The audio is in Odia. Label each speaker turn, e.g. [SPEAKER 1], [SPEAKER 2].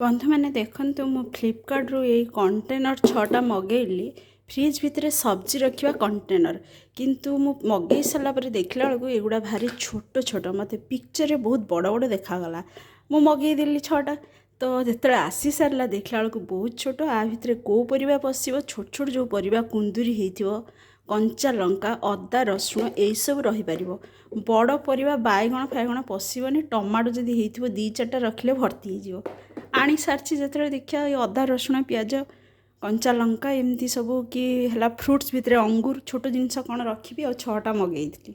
[SPEAKER 1] ବନ୍ଧୁମାନେ ଦେଖନ୍ତୁ ମୁଁ ଫ୍ଲିପକାର୍ଟରୁ ଏଇ କଣ୍ଟେନର୍ 6ଟା ମଗେଇଲି। ଫ୍ରିଜ୍ ଭିତରେ ସବ୍ଜି ରଖିବା କଣ୍ଟେନର୍, କିନ୍ତୁ ମୁଁ ମଗେଇ ସାରିଲା ପରେ ଦେଖିଲା ବେଳକୁ ଏଗୁଡ଼ା ଭାରି ଛୋଟ ଛୋଟ, ମୋତେ ପିକ୍ଚରରେ ବହୁତ ବଡ଼ ବଡ଼ ଦେଖାଗଲା। ମୁଁ ମଗେଇଦେଲି 6ଟା, ତ ଯେତେବେଳେ ଆସି ସାରିଲା ଦେଖିଲା ବେଳକୁ ବହୁତ ଛୋଟ। ଆ ଭିତରେ କେଉଁ ପରିବା ପଶିବ? ଛୋଟ ଛୋଟ ଯେଉଁ ପରିବା କୁନ୍ଦୁରି ହେଇଥିବ, କଞ୍ଚା ଲଙ୍କା, ଅଦା, ରସୁଣ ଏଇସବୁ ରହିପାରିବ। ବଡ଼ ପରିବା ବାଇଗଣ ଫାଇଗଣ ପଶିବନି। ଟମାଟୋ ଯଦି ହେଇଥିବ 2-4ଟା ରଖିଲେ ଭର୍ତ୍ତି ହେଇଯିବ। ଆଣି ସାରିଛି ଯେତେବେଳେ ଦେଖିବା ଏଇ ଅଦା ରସୁଣ ପିଆଜ କଞ୍ଚା ଲଙ୍କା ଏମିତି ସବୁ କି ହେଲା। ଫ୍ରୁଟ୍ସ ଭିତରେ ଅଙ୍ଗୁର ଛୋଟ ଜିନିଷ କ'ଣ ରଖିବି, ଆଉ 6ଟା ମଗେଇଥିଲି।